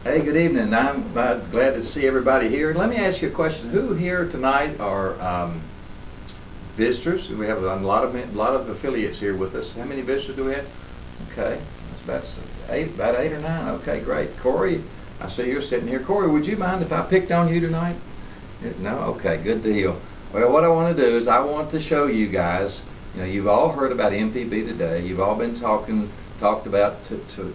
Hey, good evening. I'm glad to see everybody here. Let me ask you a question. Who here tonight are visitors? We have a lot of affiliates here with us. How many visitors do we have? Okay, that's about eight or nine. Okay, great. Corey, I see you're sitting here. Corey, would you mind if I picked on you tonight? No? Okay, good deal. Well, what I want to do is I want to show you guys, you've all heard about MPB Today. You've all been talked about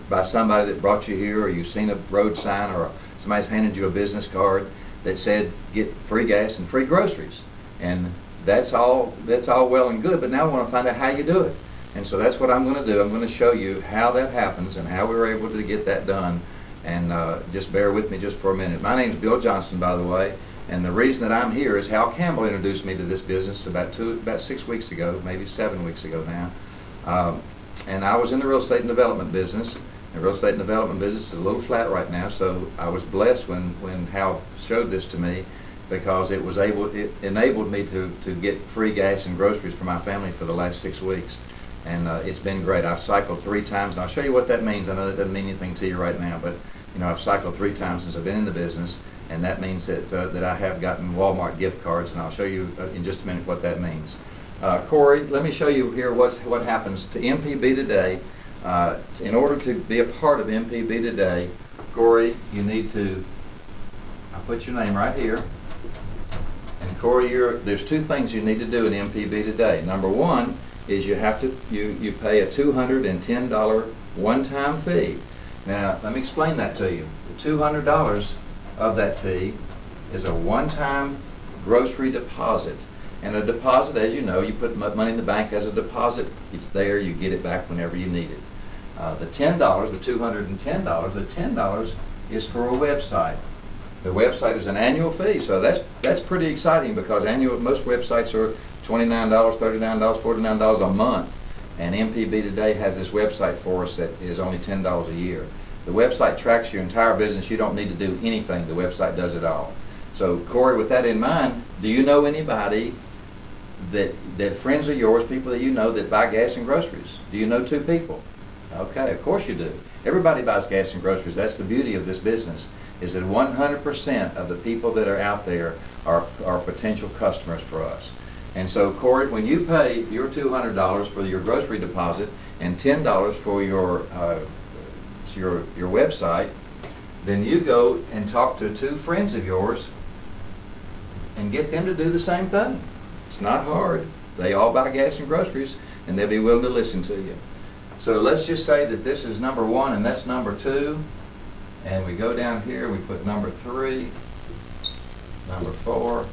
by somebody that brought you here, or you've seen a road sign, or somebody's handed you a business card that said get free gas and free groceries. And that's all well and good, but now I want to find out how you do it. And so that's what I'm going to do. I'm going to show you how that happens and how we were able to get that done. And just bear with me just for a minute. My name is Bill Johnson, by the way, and the reason that I'm here is Hal Campbell introduced me to this business about 6 weeks ago, maybe 7 weeks ago now. And I was in the real estate and development business. The real estate and development business is a little flat right now, so I was blessed when Hal showed this to me, because it enabled me to get free gas and groceries for my family for the last 6 weeks. And it's been great. I've cycled 3 times, and I'll show you what that means. I know that doesn't mean anything to you right now, but I've cycled 3 times since I've been in the business, and that means that I have gotten Walmart gift cards, and I'll show you in just a minute what that means. Corey, let me show you here what happens to MPB Today. In order to be a part of MPB Today, Corey, you need to, I'll put your name right here. And Corey, there's 2 things you need to do in MPB Today. Number 1 is you pay a $210 one-time fee. Now, let me explain that to you. The $200 of that fee is a one-time grocery deposit. And a deposit, as you know, you put money in the bank as a deposit. It's there. You get it back whenever you need it. The $10, the $210, the $10 is for a website. The website is an annual fee, so that's pretty exciting, because most websites are $29, $39, $49 a month. And MPB Today has this website for us that is only $10 a year. The website tracks your entire business. You don't need to do anything. The website does it all. So, Corey, with that in mind, do you know anybody that friends of yours, people that you know that buy gas and groceries? Do you know 2 people? Okay, of course you do. Everybody buys gas and groceries. That's the beauty of this business, is that 100% of the people that are out there are potential customers for us. And so, Corey, when you pay your $200 for your grocery deposit and $10 for your website, then you go and talk to 2 friends of yours and get them to do the same thing. It's not hard. They all buy gas and groceries, and they'll be willing to listen to you. So let's just say that this is number 1 and that's number 2. And we go down here, we put number 3, number 4,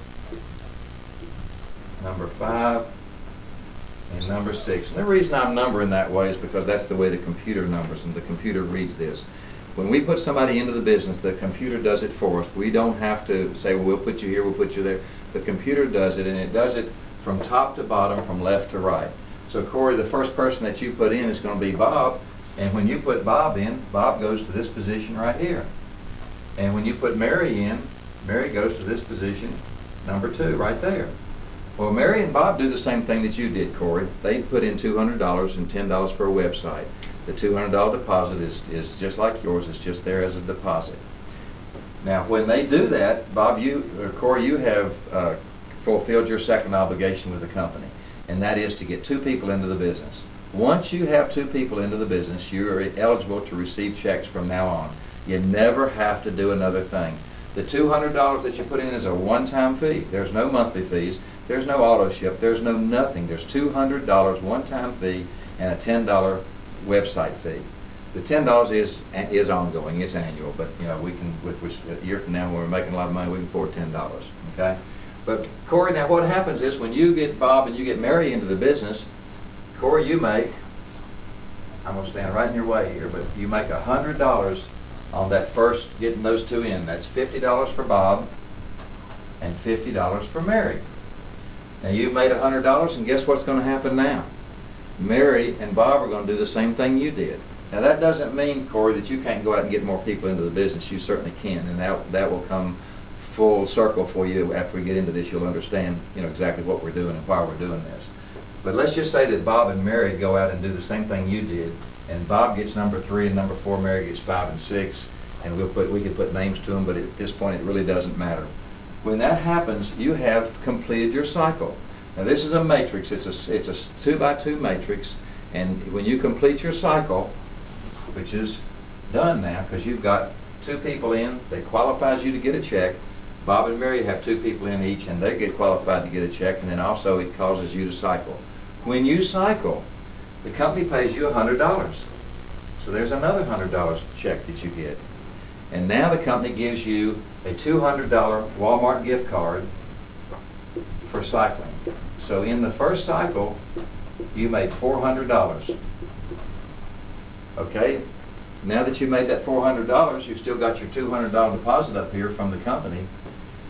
number 5, and number 6. And the reason I'm numbering that way is because that's the way the computer numbers, and the computer reads this. When we put somebody into the business, the computer does it for us. We don't have to say, well, we'll put you here, we'll put you there. The computer does it, and it does it from top to bottom, from left to right. So, Corey, the first person that you put in is going to be Bob. And when you put Bob in, Bob goes to this position right here. And when you put Mary in, Mary goes to this position, number 2, right there. Well, Mary and Bob do the same thing that you did, Corey. They put in $200 and $10 for a website. The $200 deposit is just like yours. It's just there as a deposit. Now, when they do that, Bob, Corey, you have fulfilled your second obligation with the company, and that is to get 2 people into the business. Once you have 2 people into the business, you are eligible to receive checks from now on. You never have to do another thing. The $200 that you put in is a one-time fee. There's no monthly fees. There's no auto ship. There's no nothing. There's $200 one-time fee and a $10 website fee. The $10 is ongoing. It's annual, but we can, a year from now when we're making a lot of money, we can afford $10. Okay. But Corey, now what happens is when you get Bob and you get Mary into the business, Corey, you make, I'm going to stand right in your way here, but you make $100 on that first, getting those 2 in. That's $50 for Bob and $50 for Mary. Now you've made $100, and guess what's going to happen now? Mary and Bob are going to do the same thing you did. Now that doesn't mean, Corey, that you can't go out and get more people into the business. You certainly can, and that will come full circle for you after we get into this. You'll understand, exactly what we're doing and why we're doing this. But let's just say that Bob and Mary go out and do the same thing you did, and Bob gets number 3 and number 4, Mary gets 5 and 6, and we can put names to them, but at this point it really doesn't matter. When that happens, you have completed your cycle. Now this is a matrix. It's a 2x2 matrix, and when you complete your cycle, which is done now because you've got 2 people in, that qualifies you to get a check. Bob and Mary have 2 people in each, and they get qualified to get a check, and then also it causes you to cycle. When you cycle, the company pays you $100. So there's another $100 check that you get. And now the company gives you a $200 Walmart gift card for cycling. So in the first cycle, you made $400. Okay? Now that you made that $400, you've still got your $200 deposit up here from the company.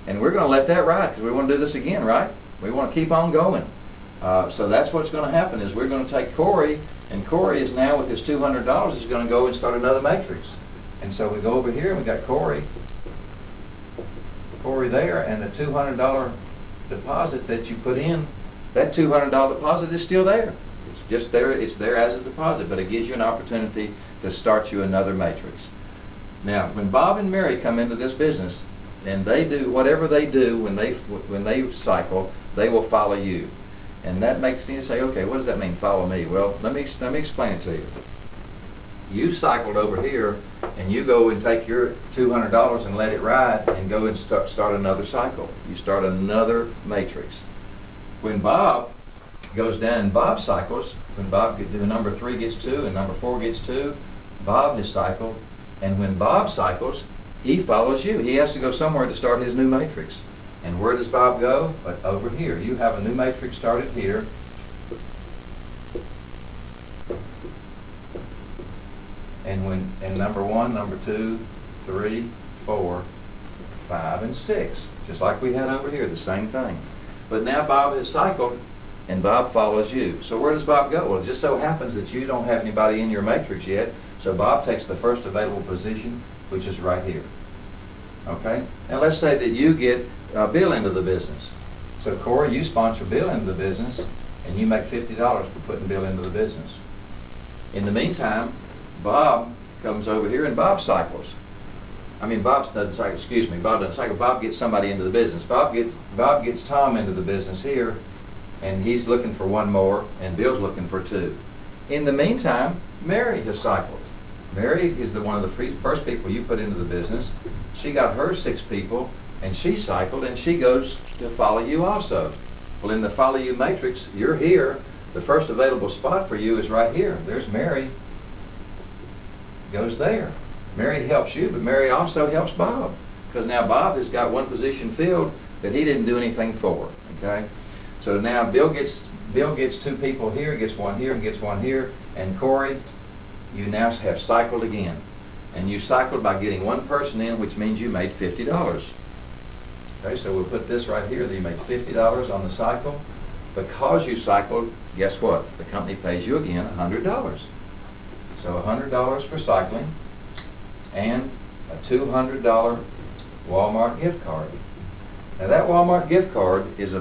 And we're going to let that ride because we want to do this again, right? We want to keep on going. So that's what's going to happen is we're going to take Corey, and Corey is now with his $200 is going to go and start another matrix. And so we go over here and we got Corey there, and the $200 deposit that you put in, that $200 deposit is still there. It's just there, it's there as a deposit, but it gives you an opportunity to start you another matrix. Now, when Bob and Mary come into this business, and they do whatever they do when they cycle, they will follow you. And that makes you say, okay, what does that mean, follow me? Well, let me explain it to you. You cycled over here, and you go and take your $200 and let it ride and go and start another cycle. You start another matrix. When Bob goes down and Bob cycles, when the number 3 gets 2 and number 4 gets 2, Bob has cycled, and when Bob cycles, he follows you. He has to go somewhere to start his new matrix. And where does Bob go? But over here. You have a new matrix started here. And number 1, number 2, 3, 4, 5, and 6. Just like we had over here, the same thing. But now Bob has cycled, and Bob follows you. So where does Bob go? Well, it just so happens that you don't have anybody in your matrix yet, so Bob takes the first available position, which is right here. Okay? Now let's say that you get Bill into the business. So Corey, you sponsor Bill into the business, and you make $50 for putting Bill into the business. In the meantime, Bob comes over here and Bob cycles. Bob doesn't cycle, excuse me, Bob doesn't cycle. Bob gets somebody into the business. Bob gets Tom into the business here, and he's looking for 1 more, and Bill's looking for 2. In the meantime, Mary has cycled. Mary is one of the first people you put into the business. She got her 6 people, and she cycled, and she goes to follow you also. Well, in the follow you matrix, you're here. The first available spot for you is right here. There's Mary. Goes there. Mary helps you, but Mary also helps Bob, because now Bob has got 1 position filled that he didn't do anything for. Okay, so now Bill gets 2 people here, gets 1 here, and gets 1 here, and Corey, you now have cycled again, and you cycled by getting 1 person in, which means you made $50. Okay, so we'll put this right here that you made $50 on the cycle. Because you cycled, guess what? The company pays you again $100. So $100 for cycling, and a $200 Walmart gift card. Now that Walmart gift card is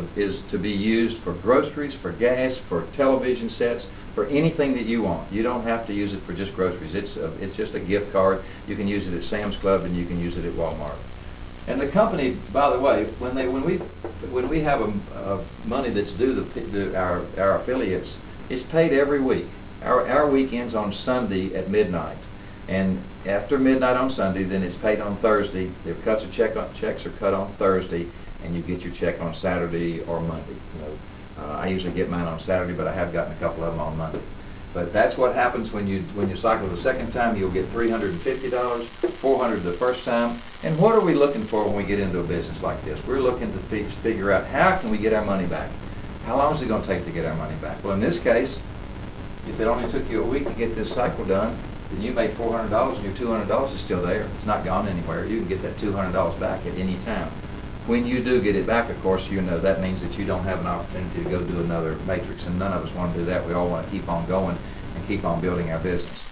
to be used for groceries, for gas, for television sets, for anything that you want. You don't have to use it for just groceries. It's just a gift card. You can use it at Sam's Club, and you can use it at Walmart. And the company, by the way, when we have money that's due to our affiliates, it's paid every week. Our weekend's on Sunday at midnight, and after midnight on Sunday, then it's paid on Thursday. The checks are cut on Thursday, and you get your check on Saturday or Monday. I usually get mine on Saturday, but I have gotten a couple of them on Monday. But that's what happens when you cycle the second time. You'll get $350, $400 the first time. And what are we looking for when we get into a business like this? We're looking to figure out how can we get our money back. How long is it going to take to get our money back? Well, in this case, if it only took you a week to get this cycle done, then you made $400 and your $200 is still there. It's not gone anywhere. You can get that $200 back at any time. When you do get it back, of course, that means that you don't have an opportunity to go do another matrix, and none of us want to do that. We all want to keep on going and keep on building our business.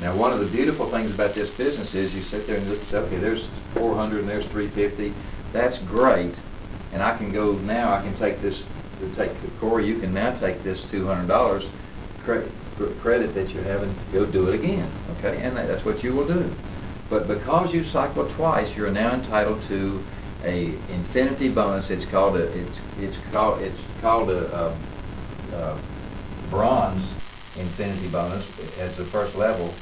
Now, one of the beautiful things about this business is you sit there and look and say, okay, there's 400 and there's 350. That's great. And I can go now, I can take this, Corey, you can now take this $200 credit that you have and go do it again. Okay, and that's what you will do. But because you cycle twice, you're now entitled to a infinity bonus. It's called a bronze infinity bonus as the first level,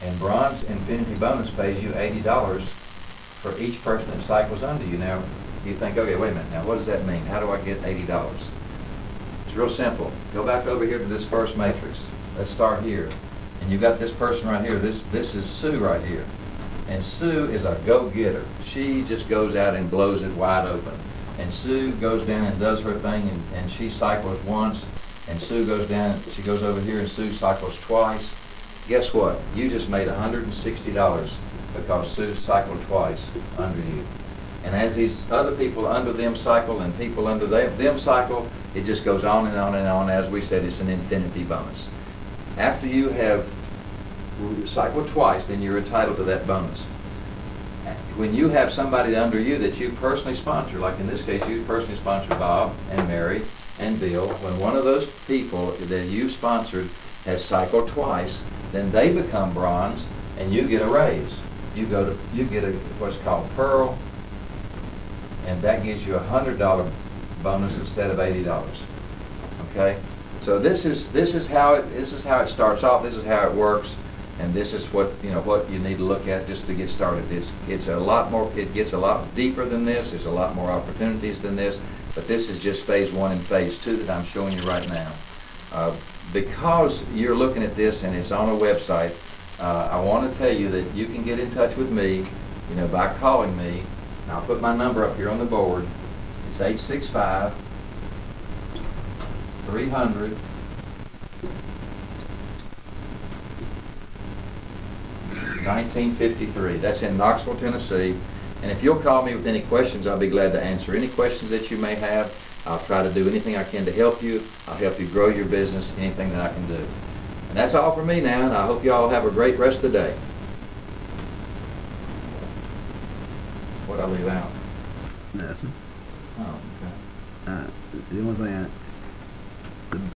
and bronze infinity bonus pays you $80 for each person that cycles under you. Now you think, okay, wait a minute, now what does that mean? How do I get $80? It's real simple. Go back over here to this first matrix. Let's start here. And you got this person right here. This is Sue right here. And Sue is a go-getter. She just goes out and blows it wide open. And Sue goes down and does her thing, and she cycles once, and Sue goes down, she goes over here and Sue cycles twice. Guess what? You just made $160 because Sue cycled twice under you. And as these other people under them cycle and people under them cycle, it just goes on and on and on. As we said, it's an infinity bonus. After you have cycled twice, then you're entitled to that bonus. When you have somebody under you that you personally sponsor, like in this case, you personally sponsor Bob and Mary and Bill, when one of those people that you sponsored has cycled twice, then they become bronze and you get a raise. You get what's called Pearl, and that gives you a $100 bonus instead of $80. Okay, so this is how it starts off. This is how it works, and this is what you need to look at just to get started. It's a lot more. It gets a lot deeper than this. There's a lot more opportunities than this. But this is just phase 1 and phase 2 that I'm showing you right now. Because you're looking at this and it's on a website, I want to tell you that you can get in touch with me, by calling me. And I'll put my number up here on the board. It's 865-300-1953. That's in Knoxville, Tennessee. And if you'll call me with any questions, I'll be glad to answer any questions that you may have. I'll try to do anything I can to help you. I'll help you grow your business, anything that I can do. And that's all for me now, and I hope you all have a great rest of the day. What'd I leave out? Nothing. Oh, okay. The only thing